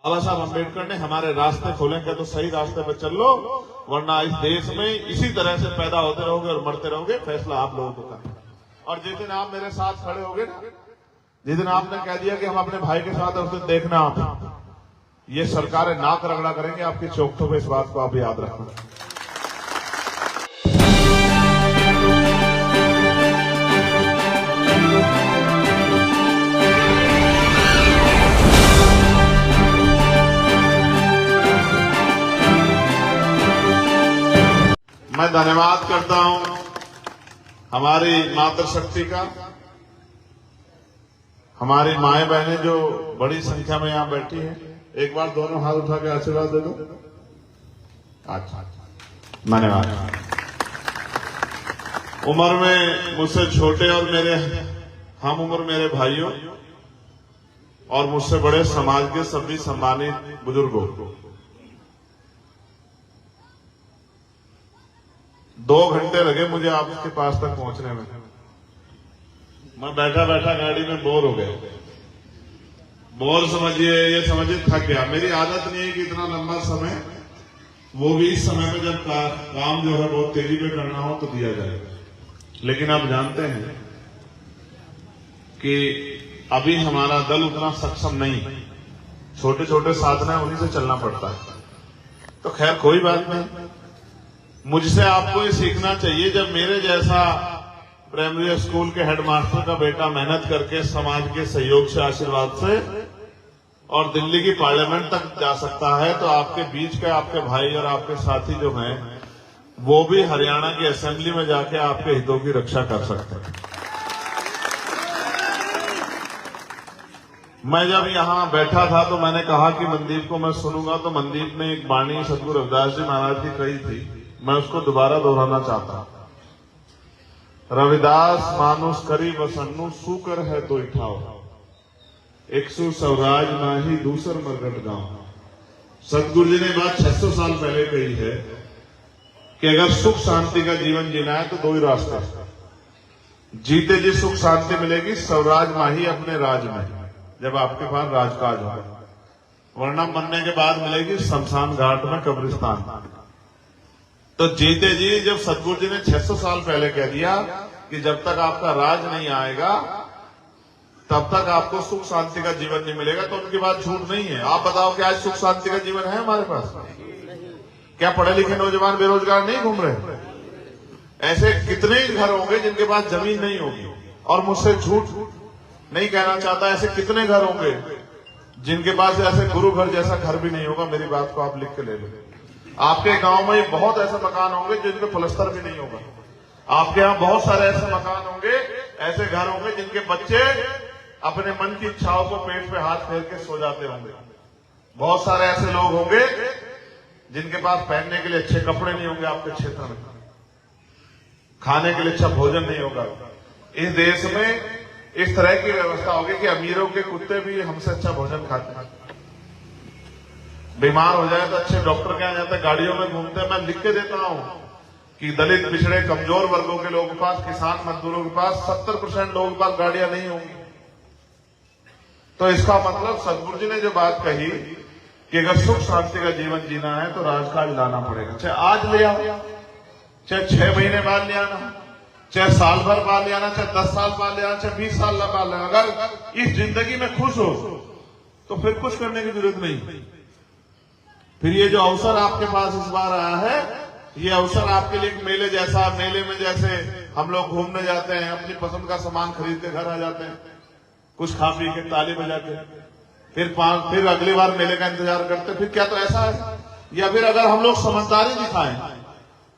बाबा साहब अम्बेडकर ने हमारे रास्ते खोलेंगे तो सही रास्ते पर चल लो, वरना इस देश में इसी तरह से पैदा होते रहोगे और मरते रहोगे। फैसला आप लोगों को करना। और जिस दिन आप मेरे साथ खड़े होगे ना, जिस दिन आपने कह दिया कि हम अपने भाई के साथ, उस दिन देखना आप ये सरकारें नाक रगड़ा करेंगे आपकी चौखटों पे। इस बात को आप याद रखना। मैं धन्यवाद करता हूं हमारी मातृशक्ति का, हमारी माएं बहनें जो बड़ी संख्या में यहां बैठी हैं। एक बार दोनों हाथ उठा के आशीर्वाद दे दो। अच्छा, धन्यवाद। उम्र में मुझसे छोटे और मेरे हम उम्र मेरे भाइयों और मुझसे बड़े समाज के सभी सम्मानित बुजुर्गों, 2 घंटे लगे मुझे आपके पास तक पहुंचने में। मैं बैठा बैठा गाड़ी में बोर हो गया। बोर समझिए, ये समझिए थक गया। मेरी आदत नहीं है कि इतना लंबा समय, वो भी इस समय में जब काम जो है बहुत तेजी पे करना हो तो दिया जाएगा। लेकिन आप जानते हैं कि अभी हमारा दल उतना सक्षम नहीं, छोटे छोटे साधन है, उन्हीं से चलना पड़ता है। तो खैर कोई बात नहीं, मुझसे आपको ये सीखना चाहिए। जब मेरे जैसा प्राइमरी स्कूल के हेडमास्टर का बेटा मेहनत करके समाज के सहयोग से, आशीर्वाद से और दिल्ली की पार्लियामेंट तक जा सकता है, तो आपके बीच के आपके भाई और आपके साथी जो हैं वो भी हरियाणा की असेंबली में जाके आपके हितों की रक्षा कर सकते हैं। मैं जब यहां बैठा था तो मैंने कहा कि मनदीप को मैं सुनूंगा, तो मनदीप ने एक वाणी सदगुरु रविदास जी महाराज की कही थी, मैं उसको दोबारा दोहराना चाहता हूं। रविदास मानुष करी वसन्नु सुकर है तो इठाओ, एक सु स्वराज नाही दूसर मरगट गांव। सदगुरु जी ने बात 600 साल पहले कही है कि अगर सुख शांति का जीवन जीना है तो 2 ही रास्ते। जीते जी सुख शांति मिलेगी स्वराज माही अपने राज में, जब आपके पास राजकाज होगा, वरना मरने के बाद मिलेगी शमशान घाट में, कब्रिस्तान। तो जीते जी, जब सदगुरु जी ने 600 साल पहले कह दिया कि जब तक आपका राज नहीं आएगा तब तक आपको सुख शांति का जीवन नहीं मिलेगा, तो उनकी बात झूठ नहीं है। आप बताओ कि आज सुख शांति का जीवन है हमारे पास? क्या पढ़े लिखे नौजवान बेरोजगार नहीं घूम रहे? ऐसे कितने ही घर होंगे जिनके पास जमीन नहीं होगी, और मुझसे झूठ नहीं कहना चाहता, ऐसे कितने घर होंगे जिनके पास ऐसे गुरु घर जैसा घर भी नहीं होगा। मेरी बात को आप लिख के ले लो। आपके गांव में बहुत ऐसे मकान होंगे जिनके प्लस्तर भी नहीं होगा। आपके यहाँ बहुत सारे ऐसे मकान होंगे, ऐसे घर होंगे जिनके बच्चे अपने मन की इच्छाओं को पेट पे हाथ फेर के सो जाते होंगे। बहुत सारे ऐसे लोग होंगे जिनके पास पहनने के लिए अच्छे कपड़े नहीं होंगे, आपके क्षेत्र में खाने के लिए अच्छा भोजन नहीं होगा। इस देश में इस तरह की व्यवस्था होगी कि अमीरों के कुत्ते भी हमसे अच्छा भोजन खाते हैं। बीमार हो जाए तो अच्छे डॉक्टर के यहाँ जाते हैं, गाड़ियों में घूमते हैं। मैं लिख के देता हूं कि दलित, पिछड़े, कमजोर वर्गों के लोगों के पास, किसान मजदूरों के पास 70% लोगों के पास गाड़ियां नहीं होंगी। तो इसका मतलब सदगुरु जी ने जो बात कही कि अगर सुख शांति का जीवन जीना है तो राजकाज लाना पड़ेगा। चाहे आज ले आओ, चाहे 6 महीने बाद ले आना, चाहे साल भर बाद ले आना, चाहे 10 साल बाद ले आना, चाहे 20 साल बाद ले आना। अगर इस जिंदगी में खुश हो तो फिर कुछ करने की जरूरत नहीं। फिर ये जो अवसर आपके पास इस बार आया है, ये अवसर आपके लिए एक मेले जैसा, मेले में जैसे हम लोग घूमने जाते हैं, अपनी पसंद का सामान खरीद के घर आ जाते हैं, कुछ खा पी के ताली बजा के फिर अगली बार मेले का इंतजार करते। फिर क्या तो ऐसा है? या फिर अगर हम लोग समझदारी दिखाएं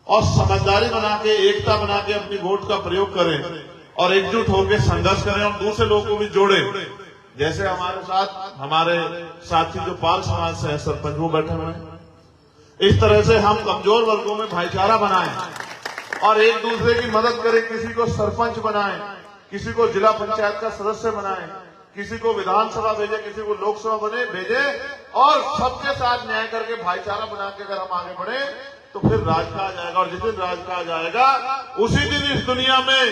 और समझदारी बना के, एकता बना के अपनी वोट का प्रयोग करें और एकजुट होकर संघर्ष करें और दूसरे लोगों को भी जोड़े, जैसे हमारे साथ हमारे साथी जो पाल समाज से है, सरपंच, वो बैठे हुए हैं, इस तरह से हम कमजोर वर्गों में भाईचारा बनाएं और एक दूसरे की मदद करें। किसी को सरपंच बनाएं, किसी को जिला पंचायत का सदस्य बनाएं, किसी को विधानसभा भेजे, किसी को लोकसभा भेजे, और सबके साथ न्याय करके भाईचारा बना के अगर हम आगे बढ़े तो फिर राजकाज आएगा। और जिस दिन राजकाज आएगा उसी दिन इस दुनिया में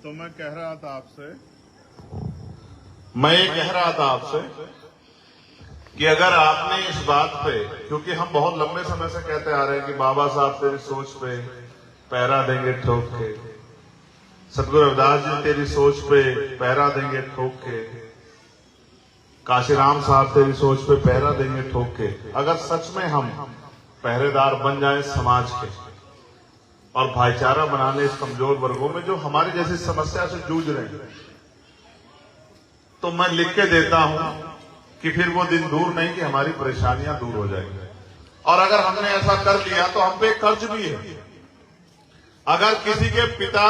तो मैं कह रहा था आपसे कि अगर आपने इस बात पे, क्योंकि हम बहुत लंबे समय से कहते आ रहे हैं कि बाबा साहब तेरी सोच पे पहरा देंगे ठोक के, सदगुरु रविदास जी तेरी सोच पे पहरा देंगे ठोक के, काशीराम साहब तेरी सोच पे पहरा देंगे ठोक के। अगर सच में हम पहरेदार बन जाएं समाज के और भाईचारा बनाने इस कमजोर वर्गों में जो हमारी जैसी समस्या से जूझ रहे हैं, तो मैं लिख के देता हूं कि फिर वो दिन दूर नहीं कि हमारी परेशानियां दूर हो जाएंगी। और अगर हमने ऐसा कर लिया तो हम पे कर्ज भी है। अगर किसी के पिता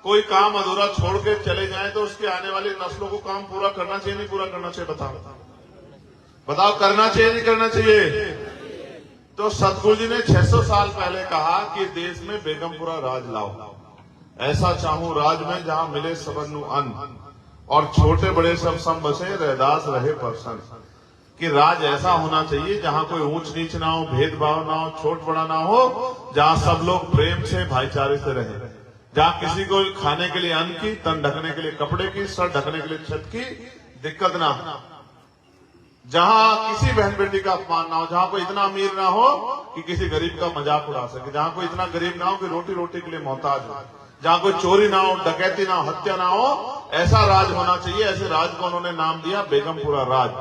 कोई काम अधूरा छोड़ के चले जाए तो उसके आने वाली नस्लों को काम पूरा करना चाहिए, नहीं पूरा करना चाहिए? बताओ करना चाहिए नहीं करना चाहिए? तो सतगुरु जी ने 600 साल पहले कहा कि देश में बेगमपुरा राज लाओ, ऐसा चाहूं राज में जहां मिले सबनु अन्न, और छोटे बड़े सब सम बसे रैदास रहे प्रसन्न। कि राज ऐसा होना चाहिए जहां कोई ऊंच नीच ना हो, भेदभाव ना हो, छोट बड़ा ना हो, जहां सब लोग प्रेम से भाईचारे से रहे, जहां किसी को खाने के लिए अन्न की, तन ढकने के लिए कपड़े की, सर ढकने के लिए छत की दिक्कत ना हो, जहां किसी बहन बेटी का अपमान ना हो, जहां कोई इतना अमीर ना हो कि किसी गरीब का मजाक उड़ा सके, जहां कोई इतना गरीब ना हो कि रोटी के लिए मोहताज हो, जहां कोई चोरी ना हो, डकैती ना हो, हत्या ना हो, ऐसा राज होना चाहिए। ऐसे राज को उन्होंने नाम दिया बेगमपुरा राज।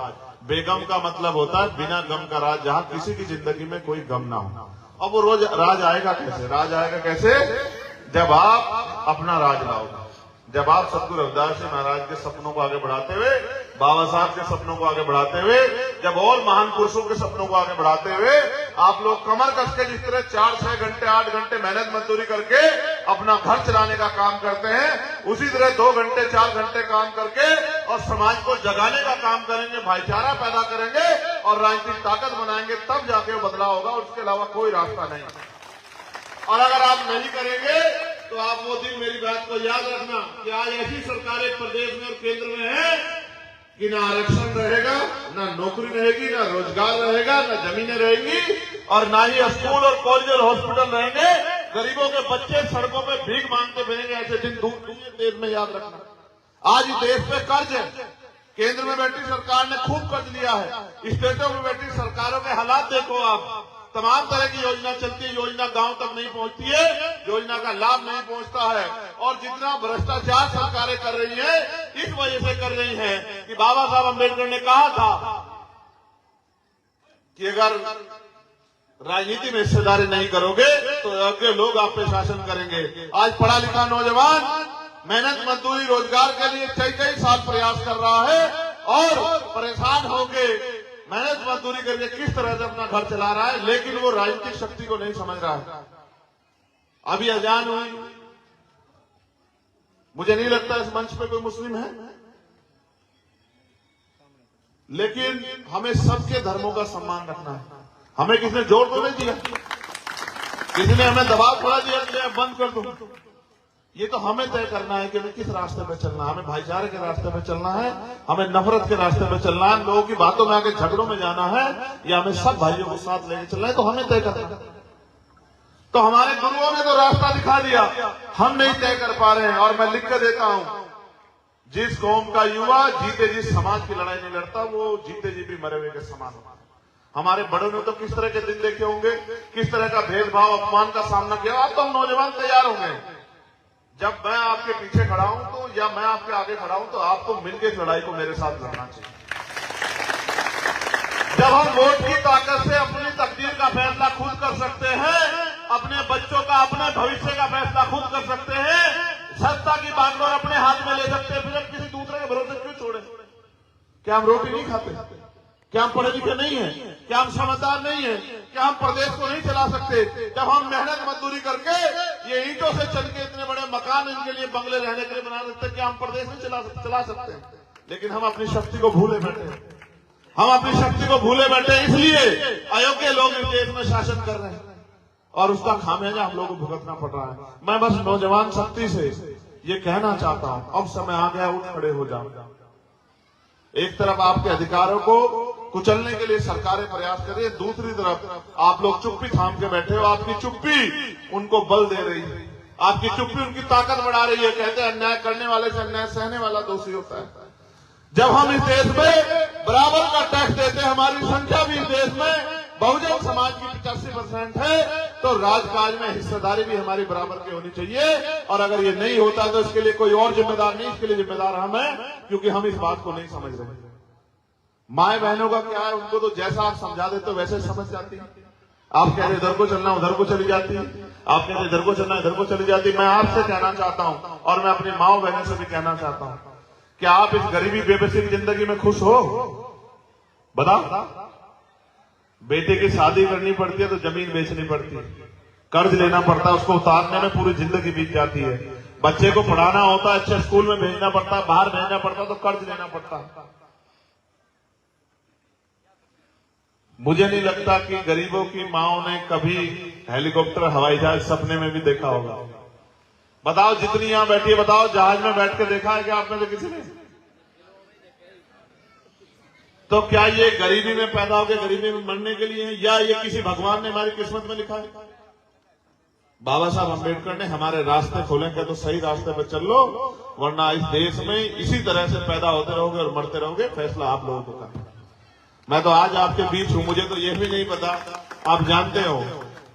बेगम का मतलब होता है बिना गम का राज, जहां किसी की जिंदगी में कोई गम ना हो। अब वो रोज राज आएगा कैसे? राज आएगा कैसे? जब आप अपना राज लाओगे, जब आप सतगुरु रविदास जी महाराज के सपनों को आगे बढ़ाते हुए, बाबा साहब के सपनों को आगे बढ़ाते हुए, जब और महान पुरुषों के सपनों को आगे बढ़ाते हुए आप लोग कमर कस के जिस तरह 4-6 घंटे 8 घंटे मेहनत मजदूरी करके अपना घर चलाने का काम करते हैं, उसी तरह 2 घंटे 4 घंटे काम करके और समाज को जगाने का काम करेंगे, भाईचारा पैदा करेंगे और राजनीतिक ताकत बनाएंगे, तब जाके वो बदलाव होगा। उसके अलावा कोई रास्ता नहीं। और अगर आप नहीं करेंगे तो आप वो दिन मेरी बात को याद रखना कि आज ऐसी सरकारें प्रदेश में और केंद्र में है कि ना आरक्षण रहेगा, ना नौकरी रहेगी, ना रोजगार रहेगा, ना जमीनें रहेंगी, और ना ही स्कूल और कॉलेज और हॉस्पिटल रहेंगे। गरीबों के बच्चे सड़कों पे भीख मांगते फिरेंगे। ऐसे दिन दूर नहीं है, देश में याद रखना। आज देश पे कर्ज है, केंद्र में बैठी सरकार ने खूब कर्ज लिया है। स्टेटों में बैठी सरकारों के हालात देखो आप, तमाम तरह की योजना चलती है, योजना गांव तक नहीं पहुंचती है, योजना का लाभ नहीं पहुंचता है। और जितना भ्रष्टाचार सरकारें कर रही है, इस वजह से कर रही है कि बाबा साहब अम्बेडकर ने कहा था कि अगर राजनीति में हिस्सेदारी नहीं करोगे तो अगले लोग आप पे शासन करेंगे। आज पढ़ा लिखा नौजवान मेहनत मजदूरी रोजगार के लिए कई साल प्रयास कर रहा है और परेशान होके मेहनत मजदूरी करके किस तरह से अपना घर चला रहा है, लेकिन वो राजनीतिक शक्ति को नहीं समझ रहा है। अभी अजान हुई, मुझे नहीं लगता इस मंच पे कोई मुस्लिम है, लेकिन हमें सबके धर्मों का सम्मान रखना है। हमें किसी ने जोर तो नहीं दिया, किसी ने हमें दबाव थोड़ा दिया कि बंद कर दो। ये तो हमें तय करना है कि हमें किस रास्ते पे चलना है। हमें भाईचारे के रास्ते पे चलना है, हमें नफरत के रास्ते पे चलना है, लोगों की बातों में आके झगड़ों में जाना है, या हमें सब भाइयों को साथ लेके चलना है, तो हमें तय करना है। तो हमारे गुरुओं ने तो रास्ता दिखा दिया, हम नहीं तय कर पा रहे हैं। और मैं लिख कर देता हूं, जिस कौम का युवा जीते जी समाज की लड़ाई नहीं लड़ता, वो जीते जी भी मरे हुए के समान होता है। हमारे बड़ों ने तो किस तरह के दिन देखे होंगे, किस तरह का भेदभाव अपमान का सामना किया। अब तो हम नौजवान तैयार होंगे, जब मैं आपके पीछे खड़ा हूं तो या मैं आपके आगे खड़ा हूं तो आपको मिलकर इस लड़ाई को मेरे साथ लड़ना चाहिए। जब हम वोट की ताकत से अपनी तकदीर का फैसला खुद कर सकते हैं, अपने बच्चों का, अपने भविष्य का फैसला खुद कर सकते हैं, सत्ता की बागडोर अपने हाथ में ले सकते हैं, फिर किसी दूसरे के भरोसे क्यों छोड़े? क्या हम रोटी नहीं खाते? क्या हम पढ़े लिखे नहीं है? क्या हम समझदार नहीं है? क्या हम प्रदेश को नहीं चला सकते? जब हम मेहनत मजदूरी करके ये ईंटों से चल के इतने बड़े मकान, इनके लिए बंगले रहने के लिए बना सकते, क्या हम प्रदेश नहीं चला सकते? लेकिन हम अपनी शक्ति को भूले बैठे हैं, हम अपनी शक्ति को भूले बैठे, इसलिए अयोग्य लोग इस देश में शासन कर रहे हैं और उसका खामियाजा हम लोगों को भुगतना पड़ रहा है। मैं बस नौजवान शक्ति से ये कहना चाहता हूं, अब समय आ गया, उठ खड़े हो जाओ। एक तरफ आपके अधिकारों को कुचलने के लिए सरकारें प्रयास कर रही है, दूसरी तरफ आप लोग चुप्पी थाम के बैठे हो। आपकी चुप्पी उनको बल दे रही है, आपकी चुप्पी उनकी ताकत बढ़ा रही है। कहते हैं अन्याय करने वाले से अन्याय सहने वाला दोषी होता है। जब हम इस देश में बराबर का टैक्स देते हैं, हमारी संख्या भी इस देश में बहुजन समाज की 85% है, तो राजकाज में हिस्सेदारी भी हमारी बराबर की होनी चाहिए। और अगर ये नहीं होता तो इसके लिए कोई और जिम्मेदार नहीं, इसके लिए जिम्मेदार हम हैं, क्योंकि हम इस बात को नहीं समझ रहे। माए बहनों का क्या है, उनको तो जैसा आप समझा देते हो वैसे समझ जाती है। आप कह रहे इधर को चलना उधर को चली जाती है, आप कह रहे इधर को चलना इधर को चली जाती है। मैं आपसे कहना चाहता हूं और मैं अपनी माओ बहनों से भी कहना चाहता हूं, क्या आप इस गरीबी बेबसी की जिंदगी में खुश हो? बताओ। बेटे की शादी करनी पड़ती है तो जमीन बेचनी पड़ती है, कर्ज लेना पड़ता है, उसको उतारने में पूरी जिंदगी बीत जाती है। बच्चे को पढ़ाना होता है, अच्छे स्कूल में भेजना पड़ता है, बाहर भेजना पड़ता है तो कर्ज लेना पड़ता है। मुझे नहीं लगता कि गरीबों की माओ ने कभी हेलीकॉप्टर हवाई जहाज सपने में भी देखा होगा। बताओ, जितनी यहां बैठी है, बताओ जहाज में बैठ के देखा है क्या आप में से किसी ने? तो क्या ये गरीबी में पैदा होकर गरीबी में मरने के लिए है, या ये किसी भगवान ने हमारी किस्मत में लिखा है? बाबा साहब अम्बेडकर ने हमारे रास्ते खोले, क्या तो सही रास्ते पर चल लो, वरना इस देश में इसी तरह से पैदा होते रहोगे और मरते रहोगे। फैसला आप लोगों को करना। मैं तो आज आपके बीच हूं, मुझे तो यह भी नहीं पता, आप जानते हो,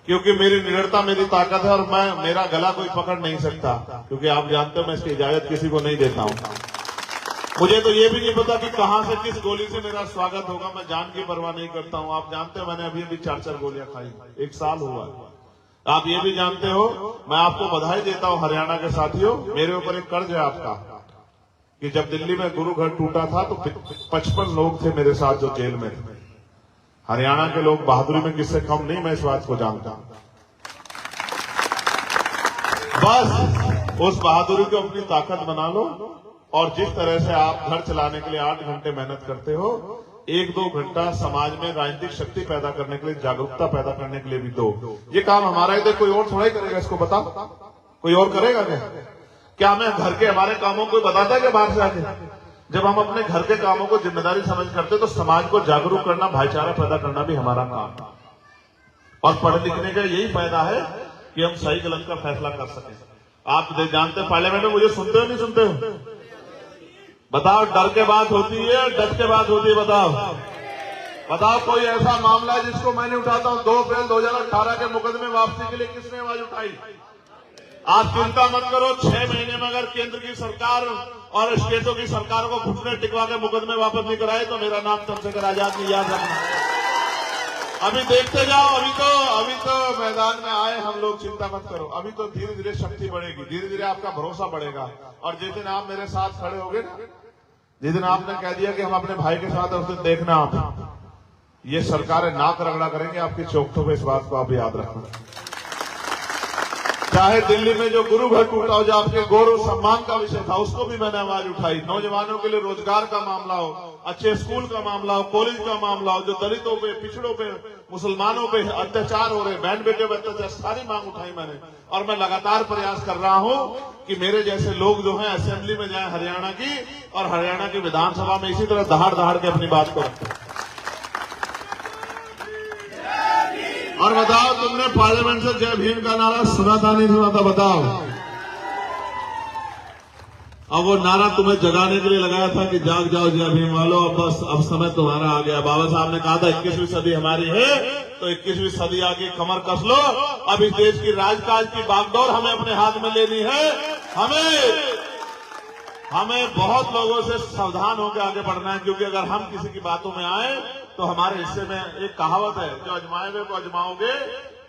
क्योंकि मेरी निडरता मेरी ताकत है और मेरा गला कोई पकड़ नहीं सकता, क्योंकि आप जानते हो मैं इसकी इजाजत किसी को नहीं देता हूं। मुझे तो ये भी नहीं पता कि कहां से किस गोली से मेरा स्वागत होगा, मैं जान की परवाह नहीं करता हूं। आप जानते हो मैंने अभी 4-4 गोलियां खाई, 1 साल हुआ। आप ये भी जानते हो, मैं आपको बधाई देता हूं हरियाणा के साथियों, मेरे ऊपर एक कर्ज है आपका कि जब दिल्ली में गुरु घर टूटा था तो 55 लोग थे मेरे साथ जो जेल में थे। हरियाणा के लोग बहादुरी में किससे कम नहीं, मैं इस बात को जानता हूं। बस उस बहादुरी को अपनी ताकत बना लो, और जिस तरह से आप घर चलाने के लिए 8 घंटे मेहनत करते हो, 1-2 घंटा समाज में राजनीतिक शक्ति पैदा करने के लिए, जागरूकता पैदा करने के लिए भी दो। ये काम हमारा ही, कोई और थोड़ा ही करेगा इसको, बताओ कोई और करेगा क्या हमें घर के हमारे कामों को बताता है कि बाहर से आके? जब हम अपने घर के कामों को जिम्मेदारी समझ करते तो समाज को जागरूक करना, भाईचारा पैदा करना भी हमारा काम। और पढ़ लिखने का यही फायदा है कि हम सही गलत का फैसला कर सकें। आप जानते हैं पार्लियामेंट में मुझे सुनते हो नहीं सुनते हो? बताओ, डर के बात होती है, डट के बात होती है? बताओ कोई ऐसा मामला है जिसको मैंने उठाता हूं? 2 अप्रैल 2018 के मुकदमे वापसी के लिए किसने आवाज उठाई? आप चिंता मत करो, 6 महीने में अगर केंद्र की सरकार और स्टेटों की सरकारों को घुटने टिकवा के मुकदमे वापस नहीं कराए तो मेरा नाम चंद्रशेखर आजाद नहीं, याद रखना। अभी देखते जाओ, अभी तो मैदान में आए हम लोग, चिंता मत करो। अभी तो धीरे धीरे शक्ति बढ़ेगी, धीरे धीरे आपका भरोसा बढ़ेगा। और जिस दिन आप मेरे साथ खड़े होगे ना, जिस दिन आपने कह दिया कि हम अपने भाई के साथ, उस दिन देखना आप, ये सरकारें नाक रगड़ा करेंगे आपकी चौखटों पे। इस बात को आप याद रखना। चाहे दिल्ली में जो गुरु घर टूटा हो, जो आपके गौरव सम्मान का विषय था, उसको भी मैंने आवाज उठाई। नौजवानों के लिए रोजगार का मामला हो, अच्छे स्कूल का मामला हो, कॉलेज का मामला हो, जो दलितों पे, पिछड़ों पे, मुसलमानों पे अत्याचार हो रहे, बहन बेटे पे अत्याचार, सारी मांग उठाई मैंने। और मैं लगातार प्रयास कर रहा हूं कि मेरे जैसे लोग जो हैं असेंबली में जाए हरियाणा की, और हरियाणा की विधानसभा में इसी तरह दहाड़ दहाड़ के अपनी बात को रखें। और बताओ, तुमने पार्लियामेंट से जय भीम का नारा सुना था नहीं सुना था? बताओ। अब वो नारा तुम्हें जगाने के लिए लगाया था कि जाग जाओ जय भीम वालों, अब बस अब समय तुम्हारा आ गया। बाबा साहब ने कहा था 21वीं सदी हमारी है, तो 21वीं सदी आके कमर कस लो। अब इस देश की राजकाज की बागडोर हमें अपने हाथ में लेनी है। हमें बहुत लोगों से सावधान होकर आगे बढ़ना है, क्योंकि अगर हम किसी की बातों में आए तो हमारे हिस्से में एक कहावत है, जो अजमाए हुए को अजमाओगे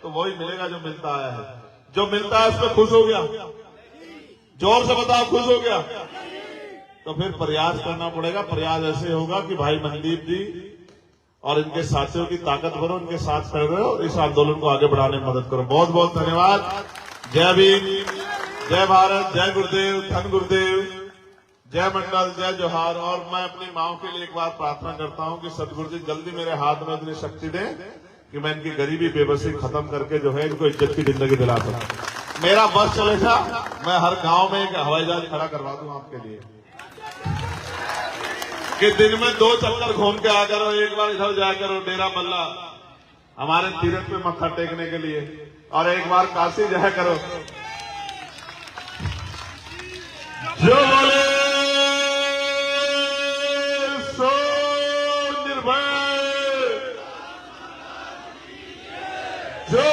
तो वही मिलेगा जो मिलता आया है। जो मिलता है उसमें खुश हो गया? जोर से बताओ, खुश हो गया? तो फिर प्रयास करना पड़ेगा। प्रयास ऐसे होगा कि भाई मनदीप जी और इनके साथियों की ताकत बनो, इनके साथ खड़े रहो और इस आंदोलन को आगे बढ़ाने में मदद करो। बहुत बहुत धन्यवाद। जय भीम, जय भारत, जय गुरुदेव, धन गुरुदेव, जय मंडल, जय जोहार। और मैं अपनी माओ के लिए एक बार प्रार्थना करता हूं कि सदगुरु जी जल्दी मेरे हाथ में इतनी शक्ति दें कि मैं इनकी गरीबी बेबसी खत्म करके जो है इनको इज्जत की जिंदगी दिला सकूं। मेरा बस चलेगा, मैं हर गांव में एक हवाई जहाज खड़ा करवा दूं आपके लिए, कि दिन में 2 चक्कर घूम के आ करो, एक बार इधर जाया करो डेरा बल्ला हमारे तीरथ पे मत्था टेकने के लिए, और एक बार काशी जाया करो। जो बोले सो निर्भय, जो